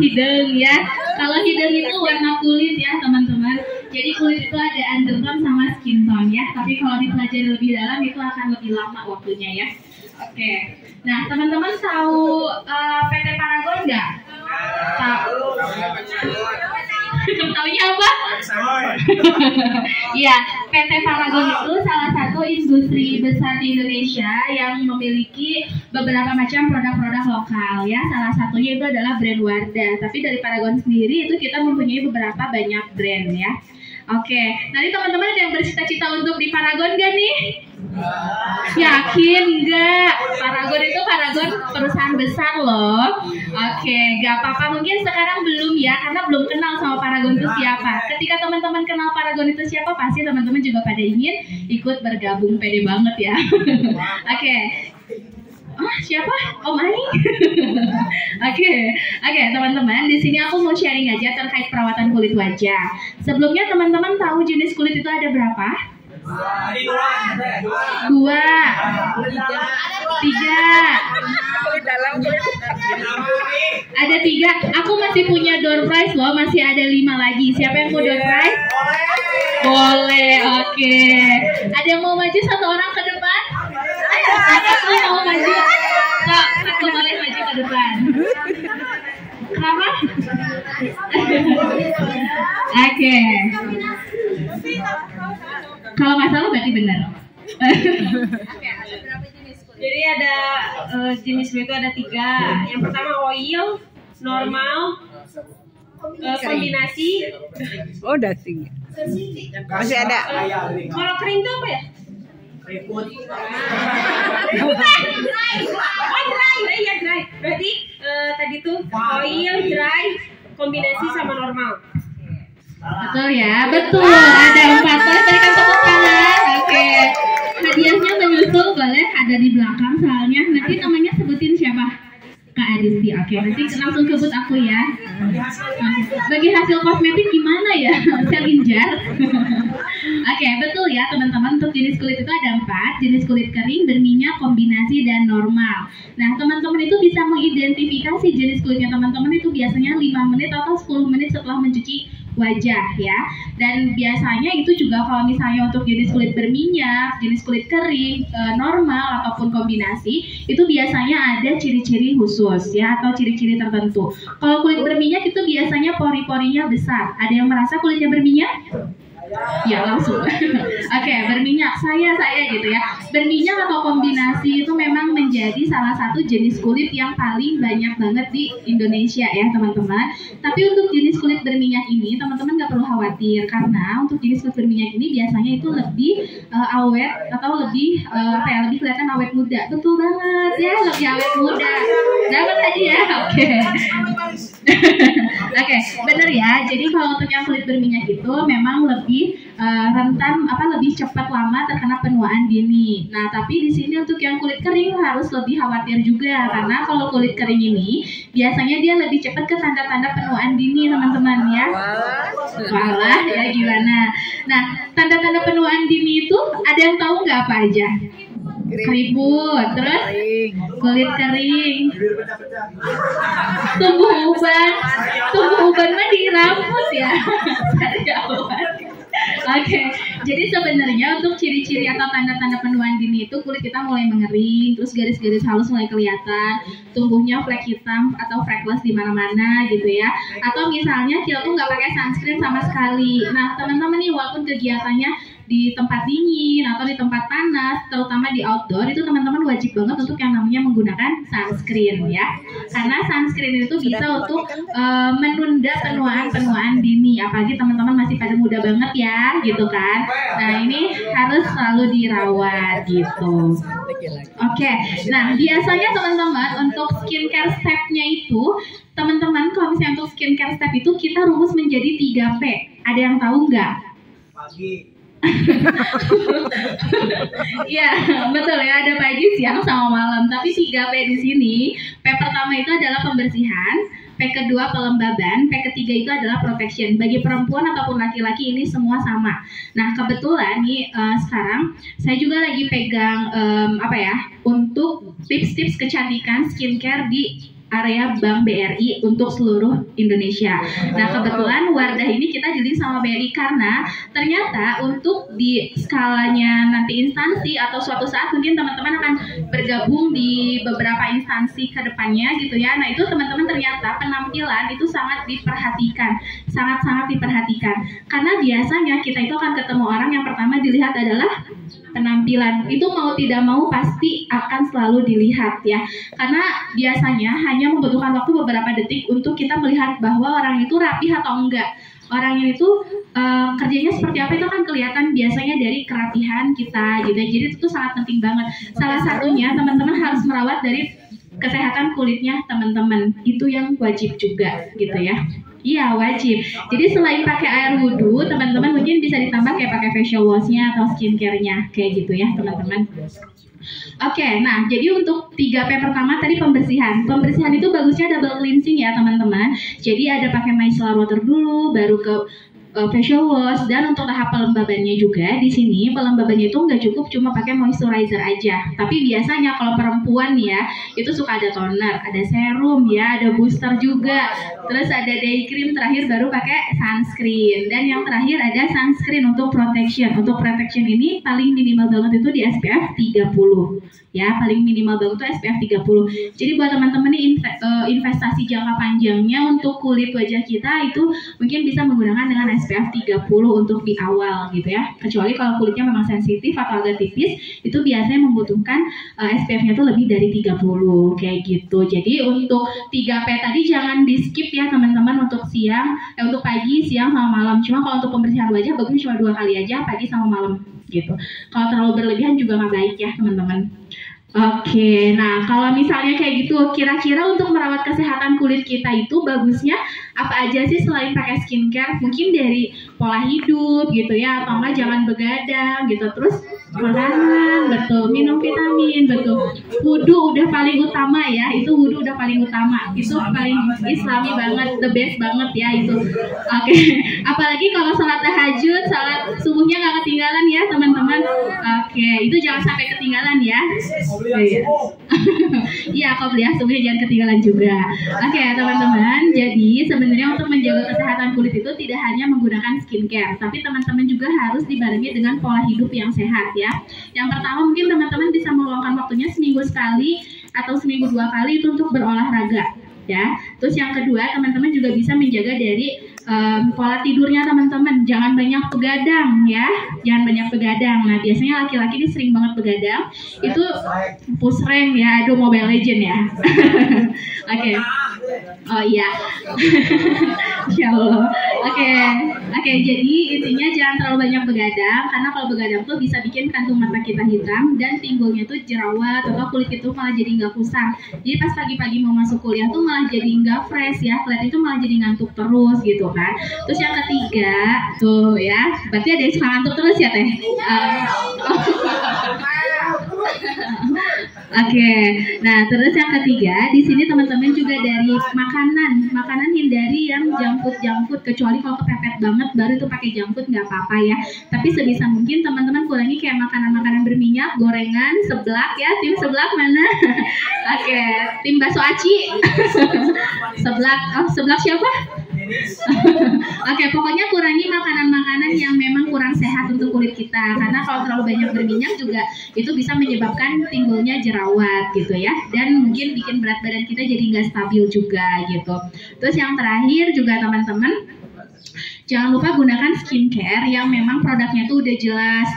Hidung ya. Kalau hidung itu warna kulit ya teman-teman. Jadi kulit itu ada undertone sama skin tone ya. Tapi kalau dipelajari lebih dalam itu akan lebih lama waktunya ya. Oke. Nah teman-teman tahu PT Paragon nggak? Tahu. Taunya apa? Iya, PT Paragon itu salah satu industri besar di Indonesia yang memiliki beberapa macam produk-produk lokal ya. Salah satunya itu adalah brand Wardah. Tapi dari Paragon sendiri itu kita mempunyai beberapa banyak brand ya. Oke, nanti teman-teman ada yang bercita-cita untuk di Paragon gak nih? Yakin nggak? Paragon itu perusahaan besar loh. Oke, nggak apa-apa. Mungkin sekarang belum ya, karena belum kenal sama Paragon itu siapa. Ketika teman-teman kenal Paragon itu siapa, pasti teman-teman juga pada ingin ikut bergabung. Pede banget ya. Oke. Oh, siapa? Om Ani. Oke, teman-teman. Di sini aku mau sharing aja terkait perawatan kulit wajah. Sebelumnya teman-teman tahu jenis kulit itu ada berapa? Dua. Tiga. Ada 3. Aku masih punya door prize loh. Masih ada 5 lagi. Siapa yang mau door prize? Boleh. Oke. Ada yang mau maju satu orang ke depan? Aku mau maju. Kak, aku boleh maju ke depan. Kenapa? Oke. Kalau nggak salah berarti benar. Jadi ada jenis kulit itu ada 3. Yang pertama oil, normal, kombinasi. Oh, udah 3. Masih ada. Kalau kering itu apa ya? Oh, dry. Ya dry. Berarti tadi tuh oil, dry, kombinasi sama normal. Betul ya, betul. Ada 4. Boleh berikan tepuk tangan. Oke. Hadiahnya menyusul, boleh ada di belakang soalnya. Nanti namanya sebutin siapa? Kak Adisti. Oke, nanti langsung kebut aku ya. Bagi hasil kosmetik gimana ya? Saya linjar. Oke, betul ya teman-teman. Untuk jenis kulit itu ada 4. Jenis kulit kering, berminyak, kombinasi, dan normal. Nah, teman-teman itu bisa mengidentifikasi jenis kulitnya teman-teman itu biasanya 5 menit atau 10 menit setelah mencuci wajah ya. Dan biasanya itu juga kalau misalnya untuk jenis kulit berminyak, jenis kulit kering, normal ataupun kombinasi, itu biasanya ada ciri-ciri khusus ya atau ciri-ciri tertentu. Kalau kulit berminyak itu biasanya pori-porinya besar. Ada yang merasa kulitnya berminyak? Ya langsung. Oke, berminyak saya gitu ya. Berminyak atau kombinasi itu memang menjadi salah satu jenis kulit yang paling banyak banget di Indonesia ya teman-teman. Tapi untuk jenis kulit berminyak ini teman-teman nggak perlu khawatir, karena untuk jenis kulit berminyak ini biasanya itu lebih awet atau lebih lebih kelihatan awet muda. Betul banget ya, lebih awet muda. Dapat tadi ya. Oke. Oke, benar ya. Jadi kalau untuk yang kulit berminyak itu memang lebih rentan lebih cepat lama terkena penuaan dini. Nah, tapi di sini untuk yang kulit kering harus lebih khawatir juga, karena kalau kulit kering ini biasanya dia lebih cepat ke tanda-tanda penuaan dini teman-teman ya. Walah ya gimana? Nah, tanda-tanda penuaan dini itu ada yang tahu nggak apa aja? Keriput, terus kulit kering, tumbuh uban mah di rambut ya. Oke, jadi sebenarnya untuk ciri-ciri atau tanda-tanda penuaan dini itu kulit kita mulai mengering, terus garis-garis halus mulai kelihatan, tumbuhnya flek hitam atau freckles di mana-mana gitu ya. Atau misalnya kita tuh nggak pakai sunscreen sama sekali. Nah, teman-teman nih walaupun kegiatannya di tempat dingin atau di tempat panas, terutama di outdoor, itu teman-teman wajib banget untuk yang namanya menggunakan sunscreen ya. Karena sunscreen itu bisa untuk menunda penuaan dini, apalagi teman-teman masih pada muda banget ya, gitu kan. Nah, ini harus selalu dirawat gitu. Oke, nah biasanya teman-teman untuk skincare step-nya itu, teman-teman kalau misalnya untuk skincare step itu kita rumus menjadi 3P. Ada yang tahu nggak? Iya, betul ya, ada pagi, siang, sama malam. Tapi 3P di sini. P pertama itu adalah pembersihan, P kedua pelembaban, P ketiga itu adalah protection. Bagi perempuan ataupun laki-laki ini semua sama. Nah, kebetulan nih sekarang saya juga lagi pegang untuk tips-tips kecantikan skincare di area Bank BRI untuk seluruh Indonesia. Nah, kebetulan Wardah ini kita dealing sama BRI karena ternyata untuk di skalanya nanti instansi atau suatu saat mungkin teman-teman akan bergabung di beberapa instansi ke depannya gitu ya. Nah, itu teman-teman ternyata penampilan itu sangat diperhatikan, sangat-sangat diperhatikan. Karena biasanya kita itu akan ketemu orang yang pertama dilihat adalah penampilan. Itu mau tidak mau pasti akan selalu dilihat ya. Karena biasanya hanya membutuhkan waktu beberapa detik untuk kita melihat bahwa orang itu rapi atau enggak. Orangnya itu kerjanya seperti apa itu kan kelihatan biasanya dari kerapihan kita gitu ya. Jadi itu sangat penting banget. Salah satunya teman-teman harus merawat dari kesehatan kulitnya teman-teman. Itu yang wajib juga gitu ya. Iya, wajib. Jadi selain pakai air wudhu, teman-teman mungkin bisa ditambah kayak pakai facial wash-nya atau skincare-nya kayak gitu ya teman-teman. Oke, nah jadi untuk 3P pertama tadi pembersihan. Pembersihan itu bagusnya double cleansing ya teman-teman. Jadi ada pakai micellar water dulu, baru ke facial wash, dan untuk tahap pelembabannya juga di sini pelembabannya itu nggak cukup cuma pakai moisturizer aja. Tapi biasanya kalau perempuan ya itu suka ada toner, ada serum ya, ada booster juga, terus ada day cream, terakhir baru pakai sunscreen, dan yang terakhir ada sunscreen untuk protection. Untuk protection ini paling minimal banget itu di SPF 30 ya, paling minimal banget itu SPF 30. Jadi buat teman-teman nih investasi jangka panjangnya untuk kulit wajah kita itu mungkin bisa menggunakan dengan SPF 30 untuk di awal gitu ya. Kecuali kalau kulitnya memang sensitif atau agak tipis, itu biasanya membutuhkan SPF-nya tuh lebih dari 30 kayak gitu. Jadi untuk 3P tadi jangan di skip ya teman-teman, untuk siang, untuk pagi, siang sama malam. Cuma kalau untuk pembersihan wajah bagus cuma 2 kali aja, pagi sama malam gitu. Kalau terlalu berlebihan juga nggak baik ya teman-teman. Oke, nah kalau misalnya kayak gitu, kira-kira untuk merawat kesehatan kulit kita itu bagusnya apa aja sih selain pakai skincare? Mungkin dari pola hidup gitu ya, atau enggak jangan begadang gitu. Terus makanan, betul, minum vitamin, betul. Wudhu udah paling utama ya, itu wudhu udah paling utama. Itu paling islami banget, the best banget ya itu. Oke, apalagi kalau sholat tahajud, sholat subuhnya nggak ketinggalan ya teman-teman. Oke, itu jangan sampai ketinggalan ya. Iya, qobliyah subuhnya jangan ketinggalan juga. Oke, teman-teman. Jadi sebenarnya untuk menjaga kesehatan kulit itu tidak hanya menggunakan skincare, tapi teman-teman juga harus dibarengi dengan pola hidup yang sehat ya. Yang pertama mungkin teman-teman bisa meluangkan waktunya seminggu sekali atau seminggu 2 kali itu untuk berolahraga ya. Terus yang kedua teman-teman juga bisa menjaga dari pola tidurnya teman-teman. Jangan banyak begadang ya, jangan banyak begadang. Nah biasanya laki-laki ini sering banget begadang, itu push rank ya, aduh Mobile Legend ya. Oke. Oh iya. Insya Allah. Oke, jadi intinya jangan terlalu banyak begadang, karena kalau begadang tuh bisa bikin kantung mata kita hitam dan timbulnya tuh jerawat atau kulit itu malah jadi nggak kusam. Jadi pas pagi-pagi mau masuk kuliah tuh malah jadi nggak fresh ya, kulit itu malah jadi ngantuk terus gitu kan. Terus yang ketiga tuh ya, berarti ada yang suka ngantuk terus ya teh. Oke, nah terus yang ketiga di sini teman-teman juga dari makanan hindari yang junk food, kecuali kalau kepepet banget baru itu pakai junk food nggak apa-apa ya. Tapi sebisa mungkin teman-teman kurangi kayak makanan berminyak, gorengan, seblak ya. Tim seblak mana? Oke, tim bakso aci. Seblak siapa? Oke, pokoknya kurangi makanan-makanan yang memang kurang sehat untuk kulit kita, karena kalau terlalu banyak berminyak juga itu bisa menyebabkan timbulnya jerawat gitu ya, dan mungkin bikin berat badan kita jadi nggak stabil juga gitu. Terus yang terakhir juga teman-teman, jangan lupa gunakan skincare yang memang produknya tuh udah jelas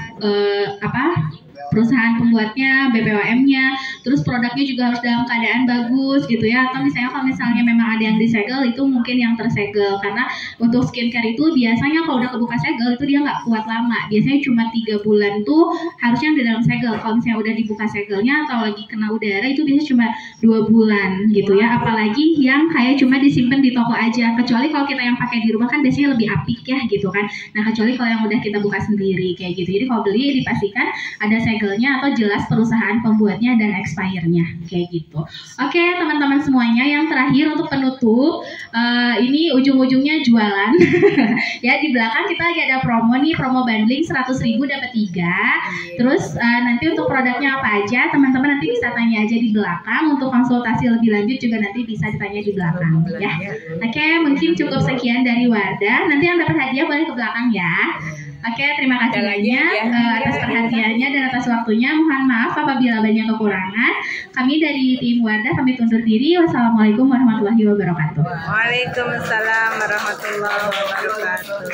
perusahaan pembuatnya, BPOM-nya, terus produknya juga harus dalam keadaan bagus gitu ya. Atau misalnya kalau misalnya memang ada yang disegel, itu mungkin yang tersegel, karena untuk skincare itu biasanya kalau udah kebuka segel itu dia nggak kuat lama. Biasanya cuma 3 bulan tuh harusnya di dalam segel. Kalau misalnya udah dibuka segelnya atau lagi kena udara itu biasanya cuma 2 bulan gitu ya. Apalagi yang kayak cuma disimpan di toko aja. Kecuali kalau kita yang pakai di rumah kan biasanya lebih apik ya gitu kan. Nah kecuali kalau yang udah kita buka sendiri kayak gitu. Jadi kalau beli dipastikan ada segelnya atau jelas perusahaan pembuatnya dan expire-nya kayak gitu. Oke, teman-teman semuanya, yang terakhir untuk penutup, ini ujung-ujungnya jualan. Ya, di belakang kita lagi ada promo nih, promo bundling 100.000 dapat 3. Terus nanti untuk produknya apa aja, teman-teman nanti bisa tanya aja di belakang. Untuk konsultasi lebih lanjut juga nanti bisa ditanya di belakang ya. Oke, mungkin cukup sekian dari Wardah. Nanti yang dapat hadiah boleh ke belakang ya. Oke, terima kasih banyak atas perhatiannya dan atas waktunya. Mohon maaf apabila banyak kekurangan. Kami dari tim Wardah kami undur diri. Wassalamualaikum warahmatullahi wabarakatuh. Waalaikumsalam warahmatullahi wabarakatuh.